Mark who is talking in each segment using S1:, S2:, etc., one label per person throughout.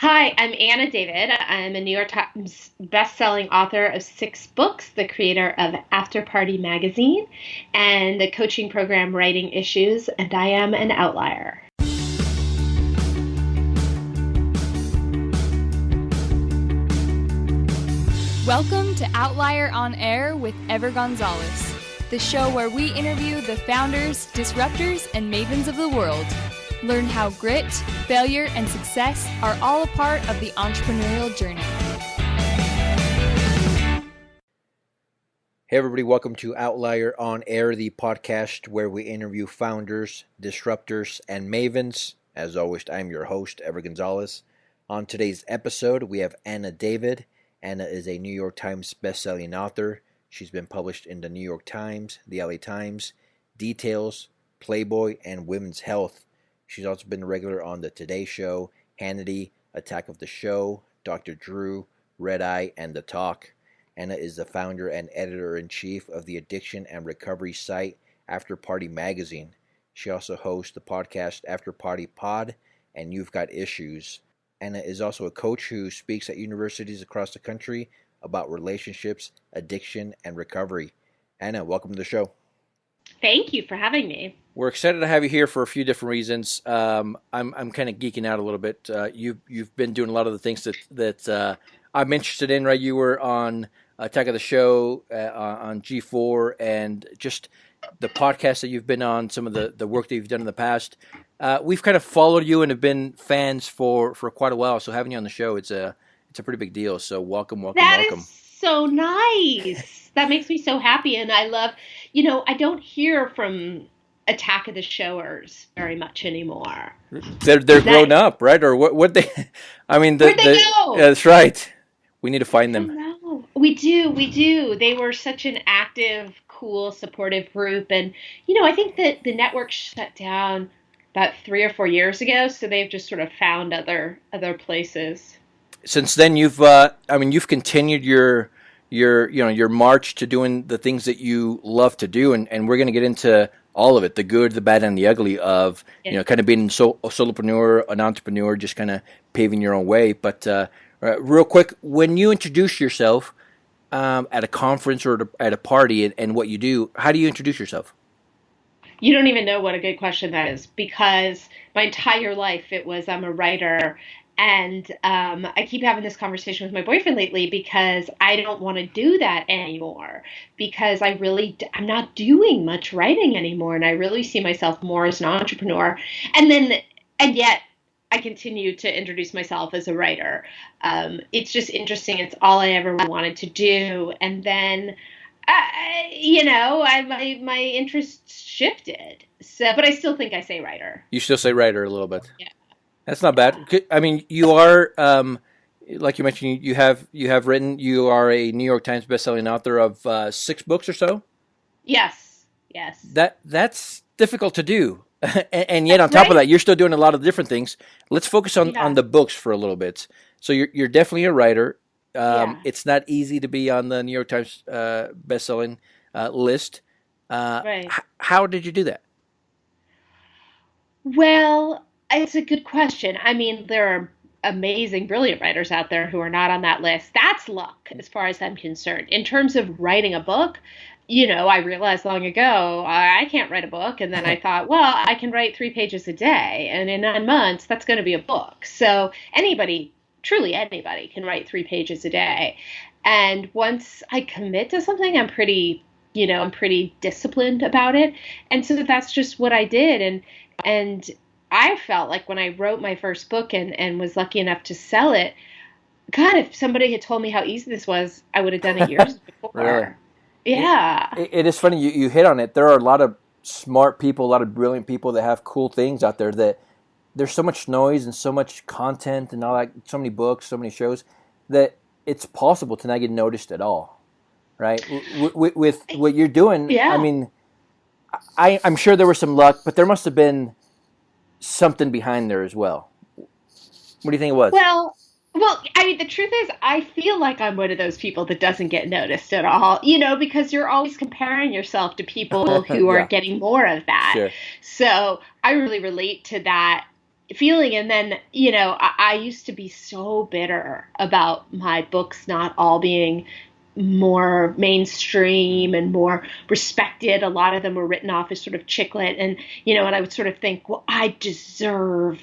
S1: Hi, I'm Anna David. I'm a New York Times bestselling author of 6 books, the creator of After Party Magazine and the coaching program Writing Issues, and I am an outlier.
S2: Welcome to Outlier on Air with Ever Gonzalez, the show where we interview the founders, disruptors, and mavens of the world. Learn how grit, failure, and success are all a part of the entrepreneurial journey.
S3: Hey everybody, welcome to Outlier on Air, the podcast where we interview founders, disruptors, and mavens. As always, I'm your host, Ever Gonzalez. On today's episode, we have Anna David. Anna is a New York Times bestselling author. She's been published in the New York Times, the LA Times, Details, Playboy, and Women's Health. She's also been a regular on the Today Show, Hannity, Attack of the Show, Dr. Drew, Red Eye, and The Talk. Anna is the founder and editor-in-chief of the addiction and recovery site AfterPartyMagazine. She also hosts the podcast AfterPartyPod and You've Got Issues. Anna is also a coach who speaks at universities across the country about relationships, addiction, and recovery. Anna, welcome to the show.
S1: Thank you for having me.
S3: We're excited to have you here for a few different reasons. I'm kind of geeking out a little bit. You've been doing a lot of the things that I'm interested in. Right, you were on Attack of the Show on G4, and just the podcast that you've been on, some of the work that you've done in the past. We've kind of followed you and have been fans for quite a while. So having you on the show, it's a pretty big deal. So welcome.
S1: That is so nice. That makes me so happy, and I love. I don't hear from Attack of the Showers very much anymore.
S3: They're grown up, right? Or what they? I mean,
S1: where'd they go?
S3: That's right. We need to find them.
S1: No, we do. They were such an active, cool, supportive group, and I think that the network shut down about 3 or 4 years ago, so they've just sort of found other places.
S3: Since then, you've continued your march to doing the things that you love to do, and we're going to get into all of it, the good, the bad, and the ugly of kind of being a solopreneur, an entrepreneur, just kind of paving your own way. But real quick, when you introduce yourself at a conference or at a party and what you do, how do you introduce yourself?
S1: You don't even know what a good question that is, because my entire life it was I'm a writer. And I keep having this conversation with my boyfriend lately because I don't want to do that anymore, because I'm not doing much writing anymore. And I really see myself more as an entrepreneur. And yet I continue to introduce myself as a writer. It's just interesting. It's all I ever wanted to do. And then, my interest shifted. So, but I still think I say writer.
S3: You still say writer a little bit.
S1: Yeah.
S3: That's not bad. I mean, you are, like you mentioned, you have written. You are a New York Times bestselling author of 6 books or so.
S1: Yes.
S3: That's difficult to do, and yet on top of that, you're still doing a lot of different things. Let's focus on the books for a little bit. So you're definitely a writer. It's not easy to be on the New York Times bestselling list.
S1: Right.
S3: How did you do that?
S1: Well, it's a good question. I mean, there are amazing, brilliant writers out there who are not on that list. That's luck, as far as I'm concerned. In terms of writing a book, I realized long ago, I can't write a book. And then I thought, well, I can write 3 pages a day. And in 9 months, that's going to be a book. So truly anybody can write 3 pages a day. And once I commit to something, I'm pretty disciplined about it. And so that's just what I did. And I felt like when I wrote my first book and was lucky enough to sell it, God, if somebody had told me how easy this was, I would have done it years before.
S3: Really?
S1: Yeah.
S3: It is funny. You hit on it. There are a lot of smart people, a lot of brilliant people that have cool things out there that there's so much noise and so much content and all that, so many books, so many shows that it's possible to not get noticed at all, right? With what you're doing,
S1: yeah.
S3: I mean, I'm sure there was some luck, but there must have been something behind there as well. What do you think it was?
S1: Well, I mean, the truth is, I feel like I'm one of those people that doesn't get noticed at all, because you're always comparing yourself to people who are getting more of that.
S3: Sure.
S1: So I really relate to that feeling. And then, I used to be so bitter about my books not all being more mainstream and more respected. A lot of them were written off as sort of chick lit. And I would sort of think, well, I deserve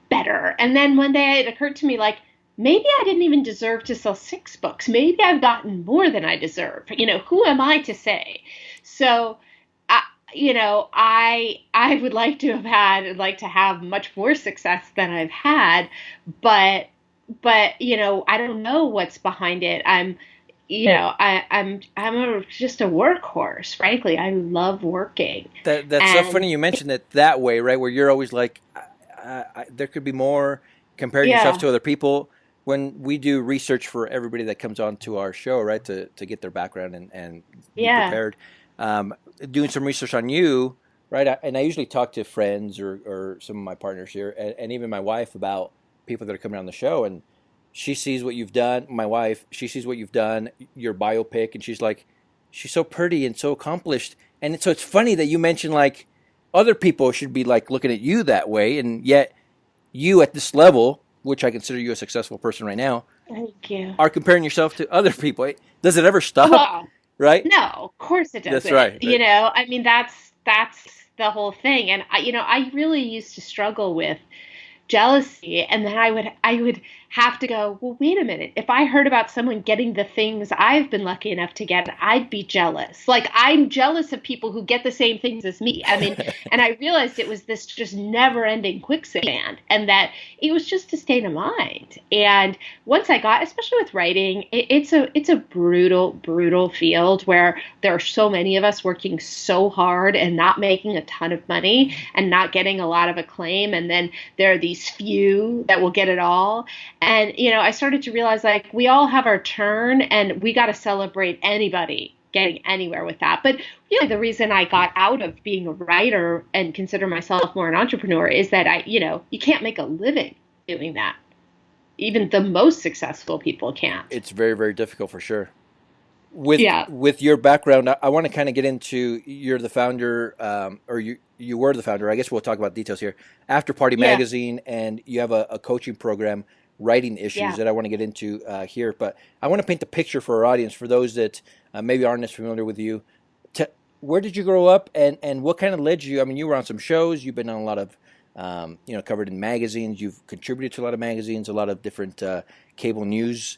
S1: better. And then one day it occurred to me, like, maybe I didn't even deserve to sell 6 books. Maybe I've gotten more than I deserve. Who am I to say? So, I would like to have much more success than I've had, but I don't know what's behind it. I'm just a workhorse. Frankly, I love working.
S3: That's so funny you mentioned it that way, right? Where you're always like, there could be more, comparing yourself to other people. When we do research for everybody that comes on to our show, right, to get their background and be prepared, doing some research on you, right? And I usually talk to friends or some of my partners here, and even my wife, about people that are coming on the show, and she sees what you've done. My wife, she sees what you've done, your biopic, and she's like, she's so pretty and so accomplished. And so it's funny that you mentioned, like, other people should be like looking at you that way, and yet you at this level, which I consider you a successful person right now,
S1: thank you,
S3: are comparing yourself to other people. Does it ever stop?
S1: Well,
S3: right?
S1: No, of course it doesn't.
S3: That's right.
S1: I mean, that's the whole thing. And I really used to struggle with jealousy, and then I would have to go, well, wait a minute. If I heard about someone getting the things I've been lucky enough to get, I'd be jealous. Like, I'm jealous of people who get the same things as me. I mean, and I realized it was this just never-ending quicksand, and that it was just a state of mind. And once I got, especially with writing, it's a brutal, brutal field where there are so many of us working so hard and not making a ton of money and not getting a lot of acclaim. And then there are these few that will get it all. And, I started to realize, like, we all have our turn, and we got to celebrate anybody getting anywhere with that. But really, the reason I got out of being a writer and consider myself more an entrepreneur is that you can't make a living doing that. Even the most successful people can't.
S3: It's very, very difficult for sure. With your background, I want to kind of get into, you're the founder, or you were the founder. I guess we'll talk about details here. After Party Magazine, and you have a coaching program, Writing Issues, that I want to get into here. But I want to paint the picture for our audience, for those that maybe aren't as familiar with you. Where did you grow up, and what kind of led you? I mean, you were on some shows. You've been on a lot of, covered in magazines. You've contributed to a lot of magazines, a lot of different cable news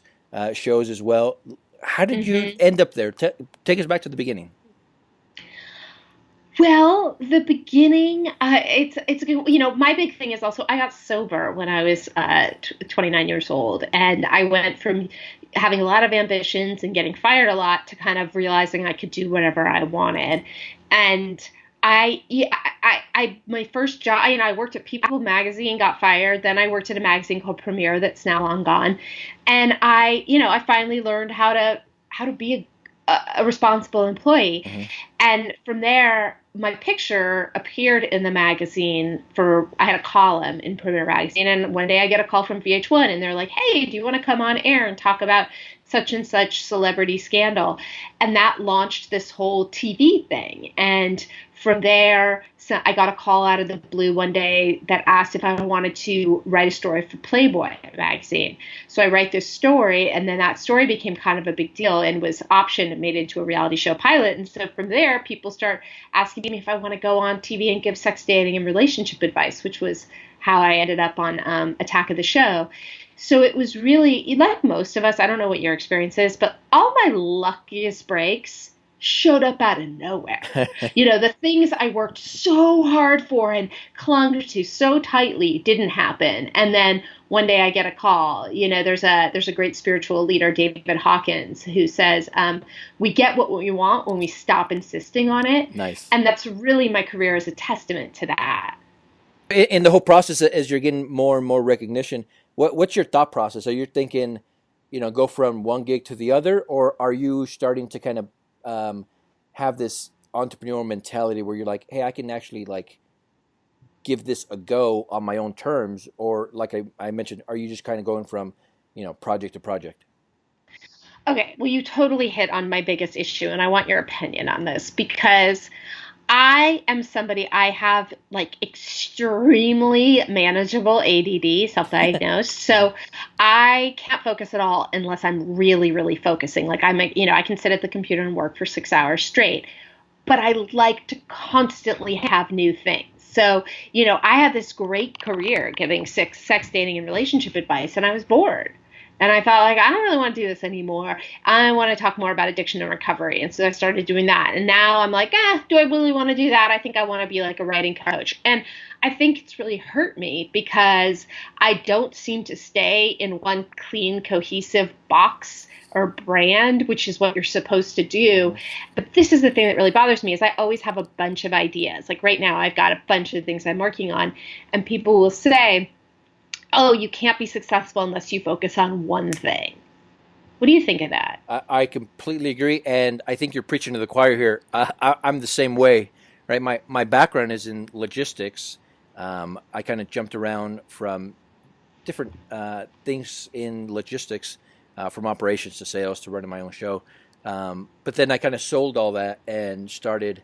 S3: shows as well. How did you end up there? Take us back to the beginning.
S1: Well, the beginning, it's my big thing is also I got sober when I was 29 years old, and I went from having a lot of ambitions and getting fired a lot to kind of realizing I could do whatever I wanted. And my first job, I worked at People magazine, got fired. Then I worked at a magazine called Premiere that's now long gone. And I finally learned how to be a responsible employee. And from there, my picture appeared in the magazine I had a column in Premiere magazine. And one day I get a call from VH1, and they're like, hey, do you want to come on air and talk about such and such celebrity scandal? And that launched this whole TV thing. And from there, so I got a call out of the blue one day that asked if I wanted to write a story for Playboy magazine. So I write this story, and then that story became kind of a big deal and was optioned and made into a reality show pilot. And so from there, people start asking me if I want to go on TV and give sex, dating, and relationship advice, which was how I ended up on Attack of the Show. So it was really, like most of us, I don't know what your experience is, but all my luckiest breaks showed up out of nowhere. The things I worked so hard for and clung to so tightly didn't happen. And then one day I get a call. There's a great spiritual leader, David Hawkins, who says, we get what we want when we stop insisting on it. Nice. And that's really, my career is a testament to that.
S3: In the whole process, as you're getting more and more recognition, what's your thought process? Are you thinking, go from one gig to the other, or are you starting to kind of have this entrepreneurial mentality where you're like, hey, I can actually give this a go on my own terms? Or like I mentioned, are you just kind of going from, project to project?
S1: Okay, well, you totally hit on my biggest issue, and I want your opinion on this, because I am somebody, I have like extremely manageable ADD, self-diagnosed. So I can't focus at all unless I'm really, really focusing. Like I can sit at the computer and work for 6 hours straight, but I like to constantly have new things. So, I had this great career giving sex, dating, and relationship advice, and I was bored. And I thought, like, I don't really want to do this anymore. I want to talk more about addiction and recovery. And so I started doing that. And now I'm like, do I really want to do that? I think I want to be like a writing coach. And I think it's really hurt me because I don't seem to stay in one clean, cohesive box or brand, which is what you're supposed to do. But this is the thing that really bothers me is I always have a bunch of ideas. Like right now, I've got a bunch of things I'm working on. And people will say, oh, you can't be successful unless you focus on one thing. What do you think of that?
S3: I completely agree, and I think you're preaching to the choir here. I'm the same way, right? My background is in logistics. I kind of jumped around from different things in logistics, from operations to sales to running my own show. But then I kind of sold all that and started,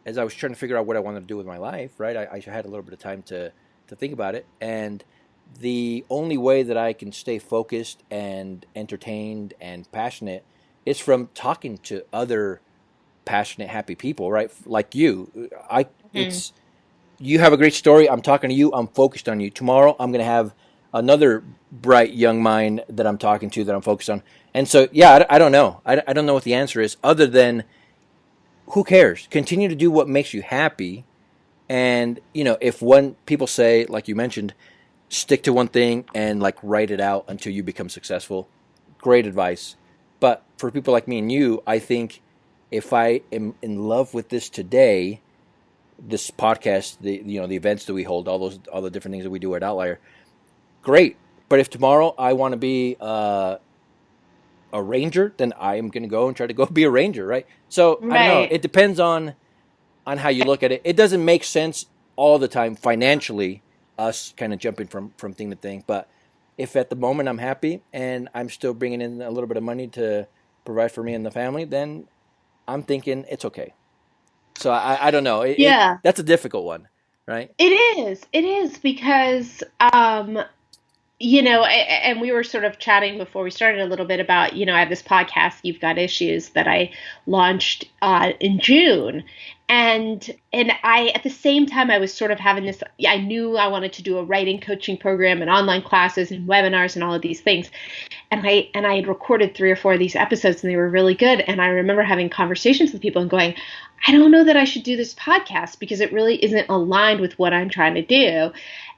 S3: as I was trying to figure out what I wanted to do with my life, right? I had a little bit of time to think about it, and the only way that I can stay focused and entertained and passionate is from talking to other passionate, happy people, right? Like you. It's you have a great story. I'm talking to you. I'm focused on you. Tomorrow, I'm going to have another bright young mind that I'm talking to that I'm focused on. And so, yeah, I don't know. I don't know what the answer is other than who cares? Continue to do what makes you happy. And, if people say, like you mentioned, stick to one thing and like write it out until you become successful. Great advice. But for people like me and you, I think if I am in love with this today, this podcast, the events that we hold, all the different things that we do at Outlier, great. But if tomorrow I want to be a ranger, then I am going to go and try to go be a ranger, right? So I don't know. It depends on how you look at it. It doesn't make sense all the time financially, us kind of jumping from thing to thing. But if at the moment I'm happy and I'm still bringing in a little bit of money to provide for me and the family, then I'm thinking it's okay. So I don't know. That's a difficult one, right?
S1: It is because, and we were sort of chatting before we started a little bit about, I have this podcast, You've Got Issues, that I launched in June. And I, at the same time, I was sort of having this, I knew I wanted to do a writing coaching program and online classes and webinars and all of these things. And I had recorded 3 or 4 of these episodes and they were really good. And I remember having conversations with people and going, I don't know that I should do this podcast because it really isn't aligned with what I'm trying to do.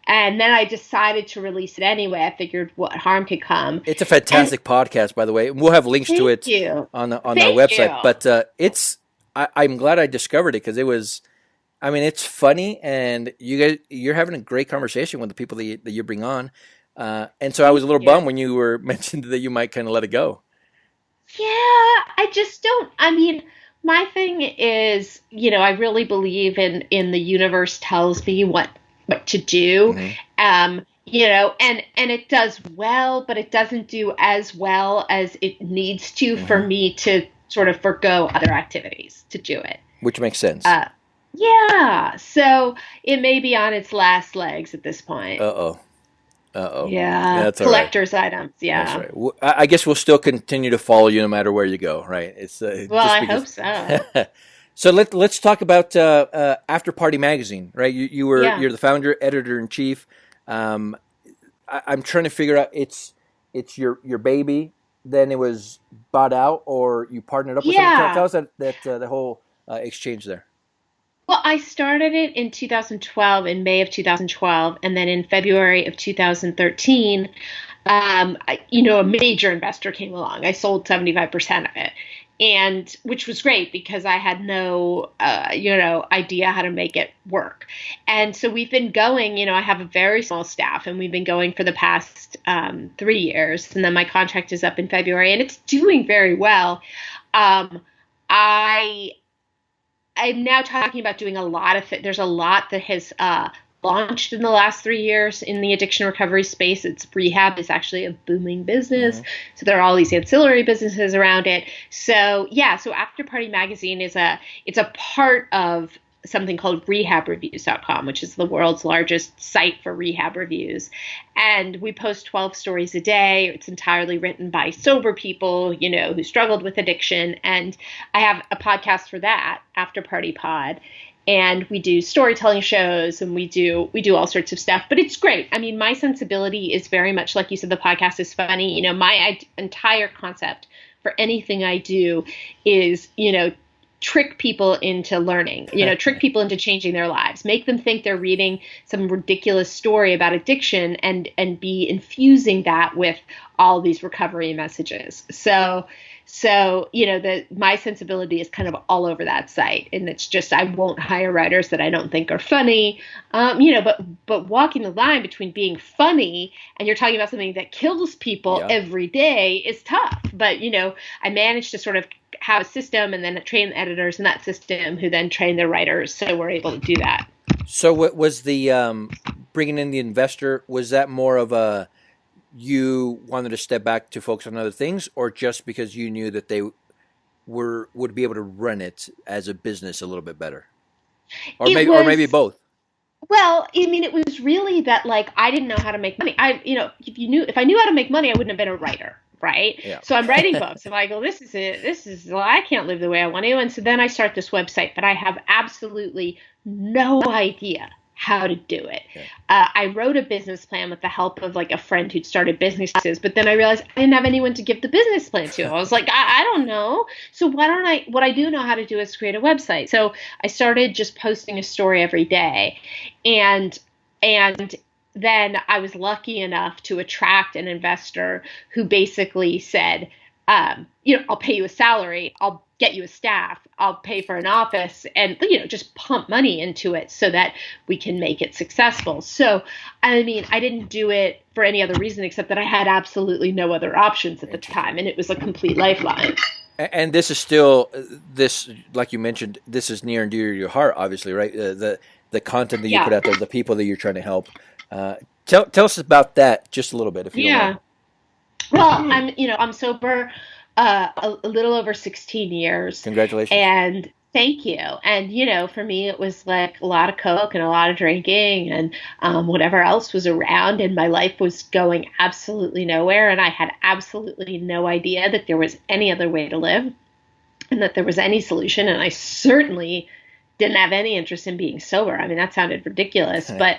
S1: And then I decided to release it anyway. I figured what harm could come.
S3: It's a fantastic podcast, by the way. We'll have links to it on our website. But I'm glad I discovered it because it was, it's funny and you're having a great conversation with the people that you bring on. And so I was a little bummed when you were mentioned that you might kind of let it go.
S1: Yeah, I just don't. My thing is, I really believe in the universe tells me what to do. Mm-hmm. And it does well, but it doesn't do as well as it needs to for me to sort of forgo other activities to do it.
S3: Which makes sense.
S1: Yeah. So it may be on its last legs at this point.
S3: Uh-oh.
S1: Yeah. That's collector's items. Yeah.
S3: That's right. Well, I guess we'll still continue to follow you no matter where you go, right? It's
S1: I hope so.
S3: So let's talk about After Party Magazine, right? You're the founder, editor in chief. I'm trying to figure out it's your baby. Then it was bought out, or you partnered up with someone. Tell us that whole exchange there.
S1: Well, I started it in 2012, in May of 2012, and then in February of 2013, a major investor came along. I sold 75% of it. And which was great because I had no, idea how to make it work. And so we've been going, I have a very small staff and we've been going for the past 3 years. And then my contract is up in February and it's doing very well. I'm now talking about doing a lot of it. There's a lot that has launched in the last 3 years in the addiction recovery space. It's rehab is actually a booming business. Mm-hmm. So there are all these ancillary businesses around it. So so After Party Magazine it's a part of something called rehabreviews.com, which is the world's largest site for rehab reviews. And we post 12 stories a day. It's entirely written by sober people, who struggled with addiction. And I have a podcast for that, After Party Pod. And we do storytelling shows and we do all sorts of stuff, but it's great. I mean, my sensibility is very much, like you said, the podcast is funny. My entire concept for anything I do is, trick people into learning, trick people into changing their lives, make them think they're reading some ridiculous story about addiction and be infusing that with all these recovery messages. So, my sensibility is kind of all over that site. And it's just, I won't hire writers that I don't think are funny. But walking the line between being funny and you're talking about something that kills people every day is tough. But, I managed to sort of have a system and then train the editors in that system who then train their writers. So we're able to do that.
S3: So what was the bringing in the investor? Was that more of a, you wanted to step back to focus on other things, or just because you knew that they would be able to run it as a business a little bit better, or maybe both?
S1: Well, I mean, it was really that, like, I didn't know how to make money. If I knew how to make money, I wouldn't have been a writer. Right. Yeah. So I'm writing books. I'm like, well, this is it. Well, I can't live the way I want to. And so then I start this website, but I have absolutely no idea how to do it. Okay. I wrote a business plan with the help of like a friend who'd started businesses, but then I realized I didn't have anyone to give the business plan to. I was like, I don't know. So what I do know how to do is create a website. So I started just posting a story every day, and then I was lucky enough to attract an investor who basically said, I'll pay you a salary, I'll get you a staff, I'll pay for an office, and, just pump money into it so that we can make it successful. So, I mean, I didn't do it for any other reason except that I had absolutely no other options at the time, and it was a complete lifeline.
S3: And this is still, like you mentioned, this is near and dear to your heart, obviously, right? The content that you put out there, the people that you're trying to help. Tell us about that just a little bit, if you don't mind.
S1: Well, I'm sober a little over 16 years.
S3: Congratulations.
S1: And thank you. And, for me, it was like a lot of Coke and a lot of drinking and whatever else was around. And my life was going absolutely nowhere. And I had absolutely no idea that there was any other way to live and that there was any solution. And I certainly didn't have any interest in being sober. I mean, that sounded ridiculous, but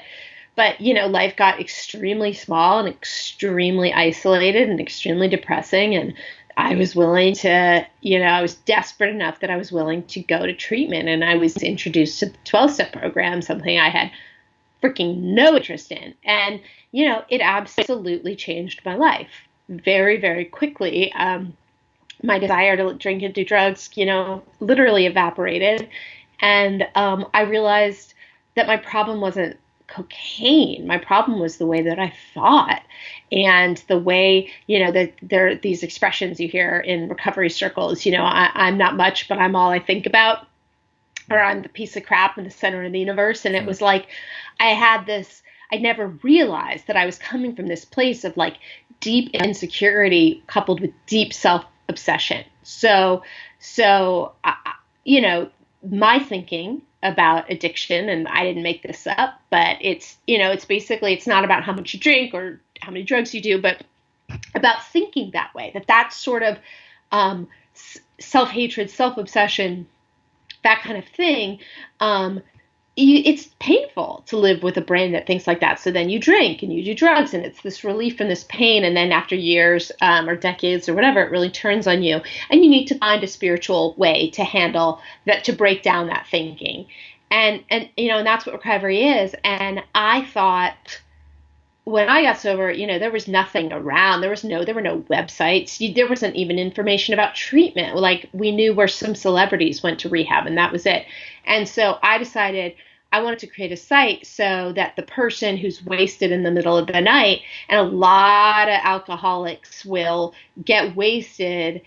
S1: life got extremely small and extremely isolated and extremely depressing. And I was willing to, I was desperate enough that I was willing to go to treatment. And I was introduced to the 12-step program, something I had freaking no interest in. And, it absolutely changed my life very, very quickly. My desire to drink and do drugs, literally evaporated. And I realized that my problem wasn't cocaine. My problem was the way that I thought, and the way, that there are these expressions you hear in recovery circles, I'm not much, but I'm all I think about, or I'm the piece of crap in the center of the universe. And it was like, I never realized that I was coming from this place of like deep insecurity coupled with deep self-obsession. So, my thinking about addiction, and I didn't make this up, but it's basically, it's not about how much you drink or how many drugs you do, but about thinking that way, that's sort of self-hatred, self-obsession, that kind of thing. It's painful to live with a brain that thinks like that. So then you drink and you do drugs, and it's this relief from this pain. And then after years or decades or whatever, it really turns on you. And you need to find a spiritual way to handle that, to break down that thinking. And that's what recovery is. And I thought, when I got sober, there was nothing around. There were no websites. There wasn't even information about treatment. Like, we knew where some celebrities went to rehab, and that was it. And so I decided I wanted to create a site so that the person who's wasted in the middle of the night, and a lot of alcoholics will get wasted,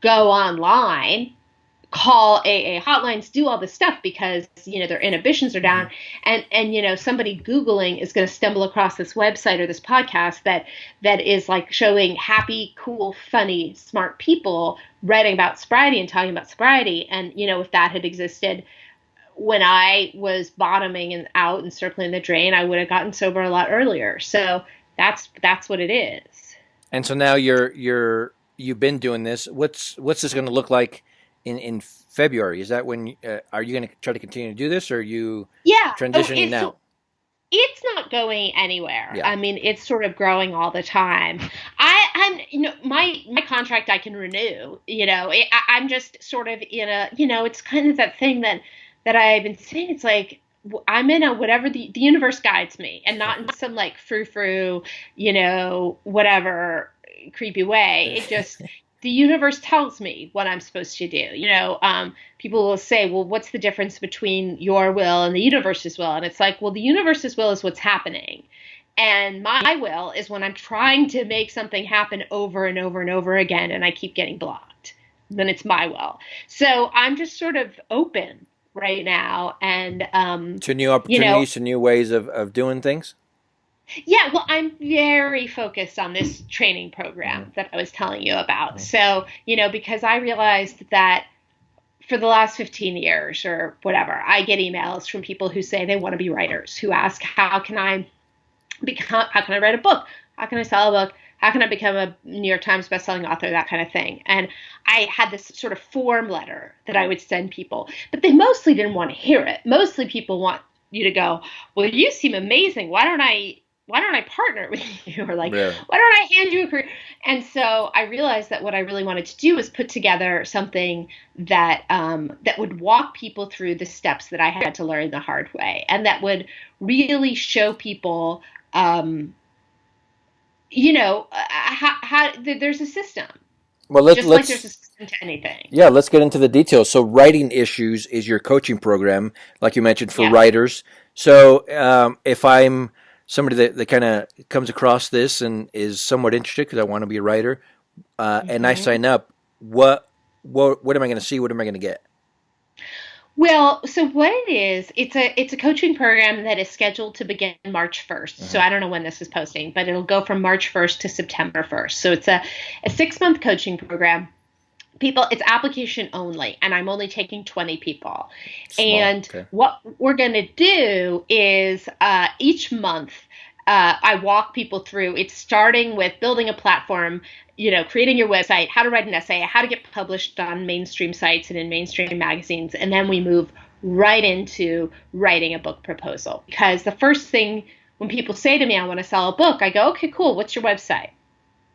S1: go online, call AA hotlines, do all this stuff because, their inhibitions are down. And somebody Googling is going to stumble across this website or this podcast that is like showing happy, cool, funny, smart people writing about sobriety and talking about sobriety. And, if that had existed when I was bottoming and out and circling the drain, I would have gotten sober a lot earlier. So that's what it is.
S3: And so now you've been doing this. What's this going to look like in February? Is that when are you going to try to continue to do this, or are you transitioning now?
S1: It's not going anywhere.
S3: Yeah.
S1: I mean, it's sort of growing all the time. I'm, my contract I can renew. I'm just sort of in a, it's kind of that thing that I've been saying. It's like I'm in a whatever the universe guides me, and not in some like frou-frou, whatever creepy way. It just the universe tells me what I'm supposed to do. People will say, well, what's the difference between your will and the universe's will? And it's like, well, the universe's will is what's happening. And my will is when I'm trying to make something happen over and over and over again, and I keep getting blocked. Then it's my will. So I'm just sort of open right now. And
S3: to new opportunities, to new ways of doing things?
S1: Yeah, well, I'm very focused on this training program that I was telling you about. So, because I realized that for the last 15 years or whatever, I get emails from people who say they want to be writers, who ask, how can I write a book? How can I sell a book? How can I become a New York Times bestselling author? That kind of thing. And I had this sort of form letter that I would send people, but they mostly didn't want to hear it. Mostly people want you to go, well, you seem amazing. Why don't I partner with you? Or like,
S3: yeah.
S1: Why don't I hand you a career? And so I realized that what I really wanted to do was put together something that that would walk people through the steps that I had to learn the hard way, and that would really show people, how there's a system.
S3: Well,
S1: like there's a system to anything.
S3: Yeah, let's get into the details. So, Writing Issues is your coaching program, like you mentioned, for writers. So, if I'm somebody that kind of comes across this and is somewhat interested because I want to be a writer, and I sign up, what am I going to see? What am I going to get?
S1: Well, so what it is, it's a coaching program that is scheduled to begin March 1st. So I don't know when this is posting, but it'll go from March 1st to September 1st. So it's a 6-month coaching program. It's application only, and I'm only taking 20 people. What we're going to do is each month I walk people through. It's starting with building a platform, creating your website, how to write an essay, how to get published on mainstream sites and in mainstream magazines. And then we move right into writing a book proposal. Because the first thing when people say to me, I want to sell a book, I go, okay, cool. What's your website?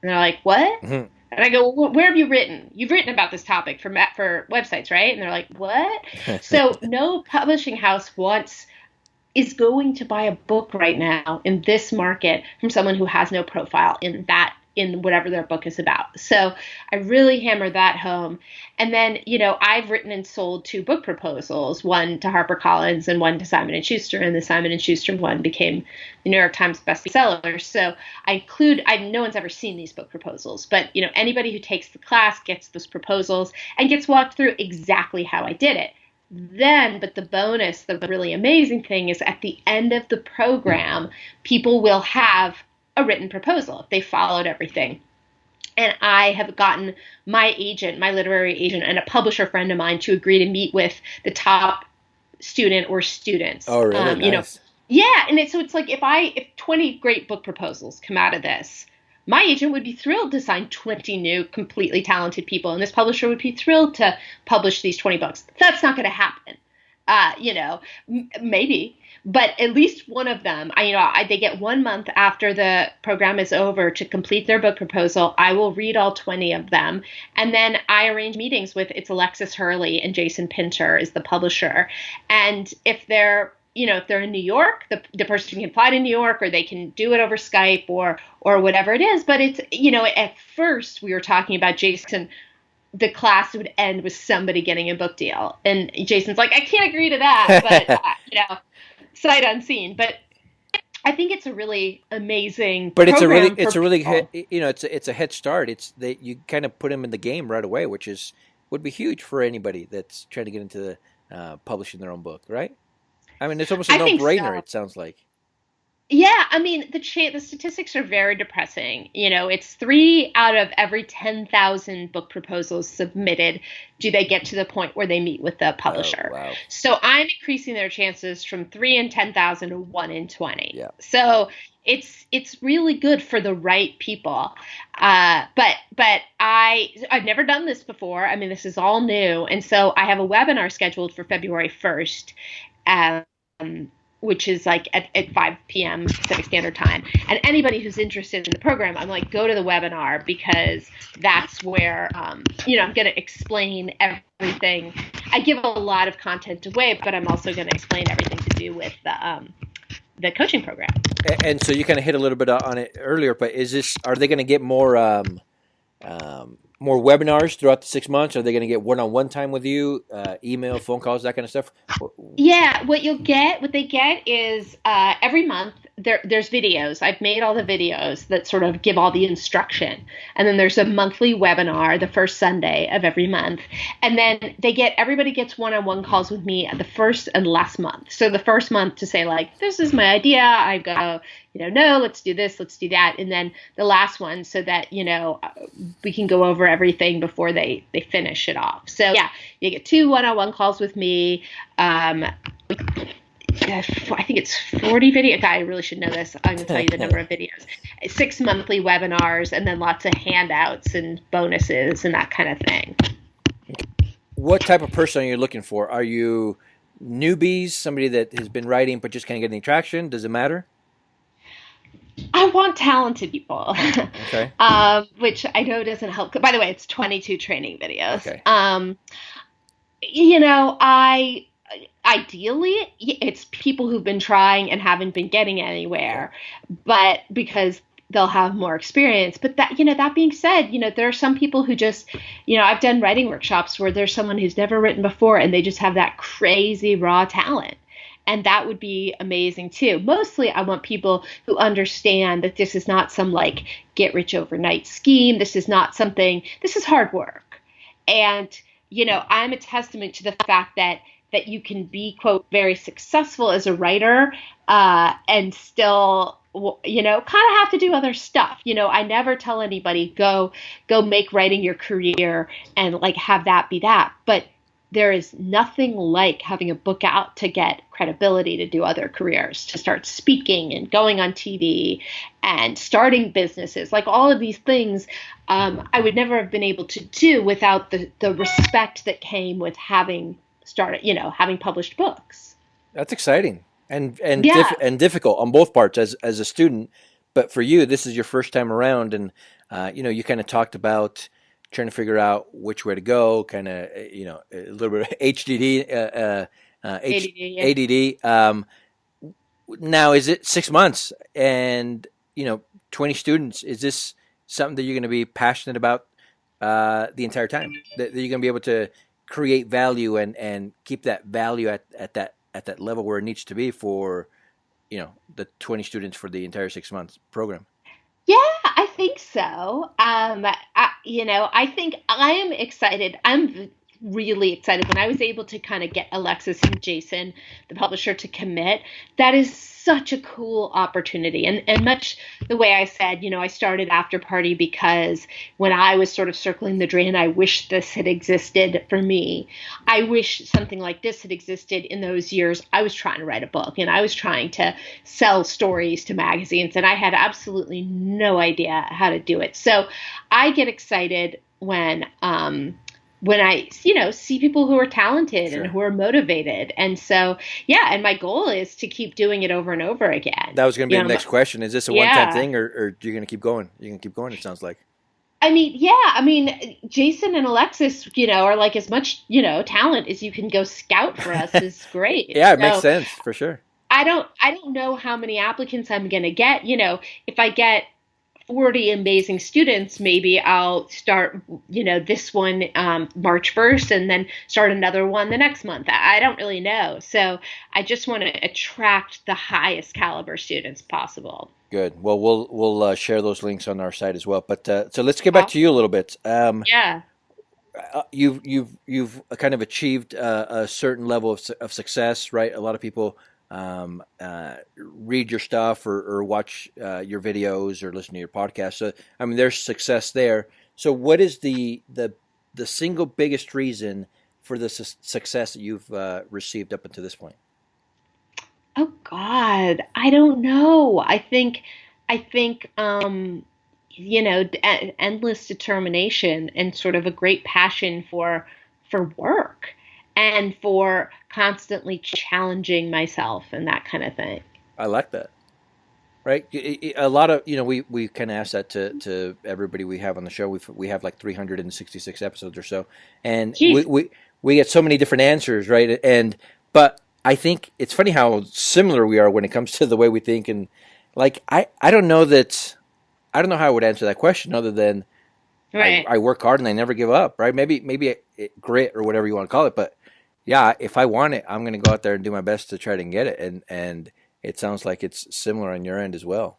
S1: And they're like, what? Mm-hmm. And I go, well, where have you written? You've written about this topic for websites, right? And they're like, what? So no publishing house is going to buy a book right now in this market from someone who has no profile in whatever their book is about. So I really hammer that home. And then, I've written and sold 2 book proposals, one to HarperCollins and one to Simon & Schuster, and the Simon & Schuster one became the New York Times bestseller. So no one's ever seen these book proposals, but, anybody who takes the class gets those proposals and gets walked through exactly how I did it. But the bonus, the really amazing thing is at the end of the program, people will have a written proposal if they followed everything. And I have gotten my literary agent, and a publisher friend of mine to agree to meet with the top student or students.
S3: Oh, really? Nice.
S1: Yeah. And it's like if 20 great book proposals come out of this, my agent would be thrilled to sign 20 new, completely talented people. And this publisher would be thrilled to publish these 20 books. That's not going to happen. Maybe. But at least one of them, they get 1 month after the program is over to complete their book proposal. I will read all 20 of them. And then I arrange meetings with, it's Alexis Hurley and Jason Pinter is the publisher. And if they're in New York, the person can fly to New York, or they can do it over Skype or whatever it is. But it's, at first we were talking about Jason, the class would end with somebody getting a book deal. And Jason's like, I can't agree to that, but, sight unseen. But I think it's a really amazing program.
S3: It's a head start. It's that you kind of put them in the game right away, which would be huge for anybody that's trying to get into publishing their own book, right? I mean, it's almost a no-brainer, it sounds like.
S1: Yeah, I mean the statistics are very depressing. It's 3 out of every 10,000 book proposals submitted do they get to the point where they meet with the
S3: Oh,
S1: publisher.
S3: wow.
S1: So I'm increasing their chances from 3 in 10,000 to 1 in 20.
S3: Yeah.
S1: So it's really good for the right people. But I've never done this before. I mean, this is all new, and so I have a webinar scheduled for February 1st. Um, which is like at 5 p.m. Pacific Standard Time. And anybody who's interested in the program, I'm like, go to the webinar, because that's where, I'm going to explain everything. I give a lot of content away, but I'm also going to explain everything to do with the coaching program.
S3: And so you kind of hit a little bit on it earlier, but are they going to get more webinars throughout the 6 months? Are they going to get one-on-one time with you, email, phone calls, that kind of stuff?
S1: Yeah, what they get is every month there's videos. I've made all the videos that sort of give all the instruction. And then there's a monthly webinar the first Sunday of every month. And then everybody gets one-on-one calls with me at the first and last month. So the first month to say, like, this is my idea. I go, no, let's do this, let's do that. And then the last one so that, we can go over everything before they finish it off. So yeah, you get 2 one-on-one calls with me. I think it's 40 videos. I really should know this. I'm going to tell you the number of videos. 6 monthly webinars, and then lots of handouts and bonuses and that kind of thing.
S3: What type of person are you looking for? Are you newbies, somebody that has been writing but just can't get any traction? Does it matter?
S1: I want talented people.
S3: Okay.
S1: Which I know doesn't help. By the way, it's 22 training videos.
S3: Okay.
S1: Ideally, it's people who've been trying and haven't been getting anywhere, but because they'll have more experience. But that being said, there are some people who just, I've done writing workshops where there's someone who's never written before and they just have that crazy raw talent. And that would be amazing too. Mostly I want people who understand that this is not some like get rich overnight scheme. This is hard work. And, I'm a testament to the fact that you can be, quote, very successful as a writer and still, kind of have to do other stuff. I never tell anybody go make writing your career and like have that be that. But there is nothing like having a book out to get credibility, to do other careers, to start speaking and going on TV and starting businesses. Like all of these things, I would never have been able to do without the respect that came with having published books.
S3: That's exciting and difficult on both parts as a student. But for you, this is your first time around, and you kind of talked about trying to figure out which way to go, kind of, a little bit of ADD. Now, is it 6 months and, 20 students? Is this something that you're going to be passionate about the entire time? That you're going to be able to create value and keep that value at that level where it needs to be for, the 20 students for the entire 6 months program?
S1: Yeah, I think so. I think I am excited. I'm really excited when I was able to kind of get Alexis and Jason, the publisher, to commit. That is such a cool opportunity. And much the way I said, I started After Party because when I was sort of circling the drain, I wish this had existed for me. I wish something like this had existed in those years. I was trying to write a book and I was trying to sell stories to magazines, and I had absolutely no idea how to do it. So I get excited when I, see people who are talented and who are motivated. And so, and my goal is to keep doing it over and over again.
S3: That was going to be the next question. Is this a one-time thing or are you going to keep going? You're going to keep going, it sounds like.
S1: Jason and Alexis, are like as much, talent as you can go scout for us is great.
S3: Yeah, it makes sense for sure.
S1: I don't know how many applicants I'm going to get. If I get 40 amazing students, maybe I'll start, this one March 1st and then start another one the next month. I don't really know. So I just want to attract the highest caliber students possible.
S3: Good. Well, we'll share those links on our site as well. But so let's get back to you a little bit. You've kind of achieved a certain level of success, right? A lot of people read your stuff or watch your videos or listen to your podcast. So, I mean, there's success there. So what is the single biggest reason for the success that you've received up until this point?
S1: Oh God, I don't know. I think, endless determination and sort of a great passion for work and for constantly challenging myself and that kind of thing.
S3: I like that. Right. A lot of, we kind of ask that to everybody we have on the show. We have like 366 episodes or so, and
S1: Jeez.
S3: we get so many different answers, right? But I think it's funny how similar we are when it comes to the way we think. And like, I don't know how I would answer that question other than
S1: Right.
S3: I work hard and I never give up, right? Maybe grit or whatever you want to call it. But yeah, if I want it, I'm going to go out there and do my best to try to get it. And it sounds like it's similar on your end as well.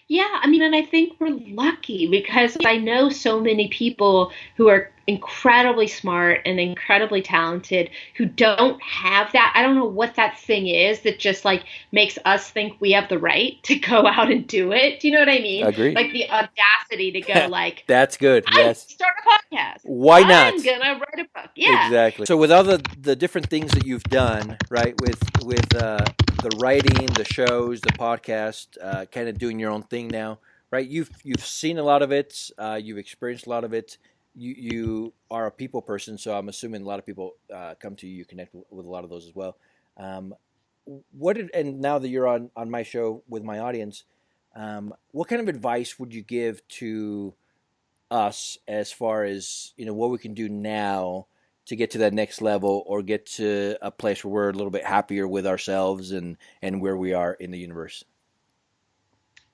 S1: Yeah, I mean, and I think we're lucky because I know so many people who are incredibly smart and incredibly talented who don't have that. I don't know what that thing is that just like makes us think we have the right to go out and do it. Do you know what I mean?
S3: Agreed.
S1: Like the audacity to go like,
S3: That's good.
S1: I'm
S3: Yes.
S1: start a podcast.
S3: Why not?
S1: I'm gonna write a book. Yeah.
S3: Exactly. So with all the different things that you've done, right, with the writing, the shows, the podcast, kind of doing your own thing now, right? You've seen a lot of it. You've experienced a lot of it. You are a people person, so I'm assuming a lot of people come to you. You connect with a lot of those as well. And now that you're on my show with my audience, what kind of advice would you give to us as far as what we can do now to get to that next level or get to a place where we're a little bit happier with ourselves and where we are in the universe?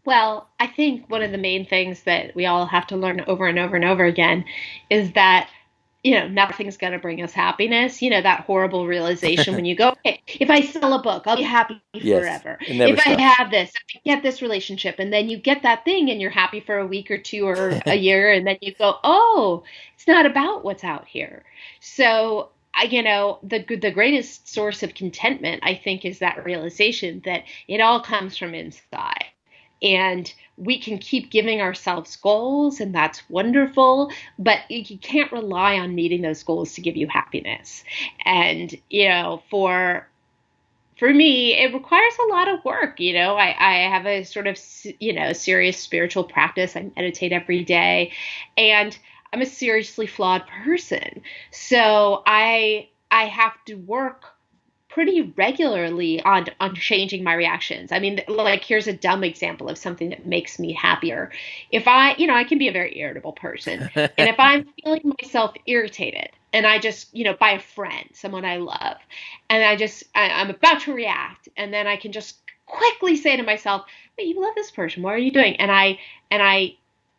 S1: Well, I think one of the main things that we all have to learn over and over and over again is that, nothing's going to bring us happiness. That horrible realization when you go, okay, if I sell a book, I'll be happy forever. If I have this, if I get this relationship, and then you get that thing and you're happy for a week or two or a year, and then you go, oh, it's not about what's out here. So the greatest source of contentment, I think, is that realization that it all comes from inside. And we can keep giving ourselves goals, and that's wonderful, but you can't rely on meeting those goals to give you happiness. And, for me, it requires a lot of work. I have a sort of, serious spiritual practice. I meditate every day, and I'm a seriously flawed person. So I have to work pretty regularly on changing my reactions. I mean, like, here's a dumb example of something that makes me happier. If I can be a very irritable person. And if I'm feeling myself irritated and I just, by a friend, someone I love, and I'm about to react, and then I can just quickly say to myself, wait, you love this person. What are you doing? And I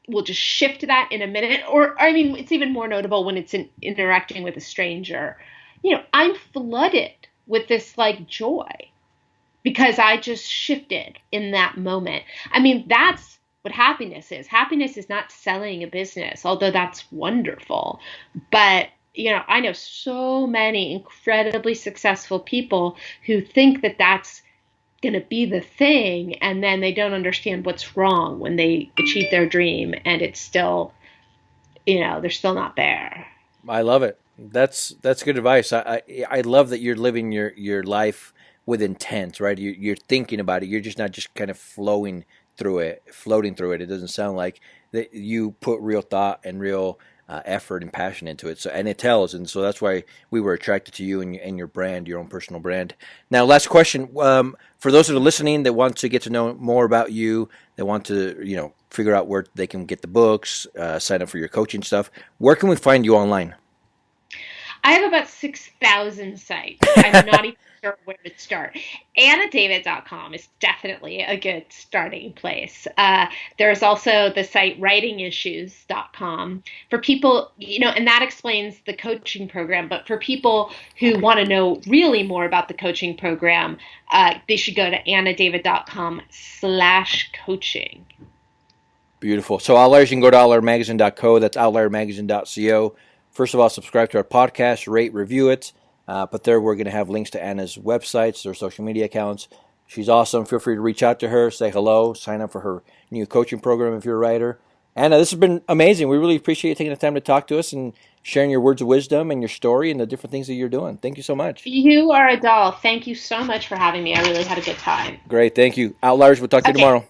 S1: will just shift that in a minute. Or, I mean, it's even more notable when it's interacting with a stranger. I'm flooded with this like joy because I just shifted in that moment. I mean, that's what happiness is. Happiness is not selling a business, although that's wonderful. But, I know so many incredibly successful people who think that that's going to be the thing, and then they don't understand what's wrong when they achieve their dream and it's still, they're still not there.
S3: I love it. That's good advice. I love that you're living your life with intent, right? You're thinking about it. You're just not just kind of floating through it. It doesn't sound like that you put real thought and real effort and passion into it. So, and it tells. And so that's why we were attracted to you and your brand, your own personal brand. Now, last question. For those that are listening that want to get to know more about you, that want to, figure out where they can get the books, sign up for your coaching stuff, where can we find you online?
S1: I have about 6,000 sites. I'm not even sure where to start. AnnaDavid.com is definitely a good starting place. There's also the site writingissues.com for people, and that explains the coaching program. But for people who want to know really more about the coaching program, they should go to AnnaDavid.com/coaching.
S3: Beautiful. So Outliers, you can go to outliermagazine.co. That's outliermagazine.co. First of all, subscribe to our podcast, rate, review it. But there we're going to have links to Anna's websites, their social media accounts. She's awesome. Feel free to reach out to her, say hello, sign up for her new coaching program if you're a writer. Anna, this has been amazing. We really appreciate you taking the time to talk to us and sharing your words of wisdom and your story and the different things that you're doing. Thank you so much.
S1: You are a doll. Thank you so much for having me. I really had a good time.
S3: Great. Thank you. Outliers, we'll talk to you tomorrow.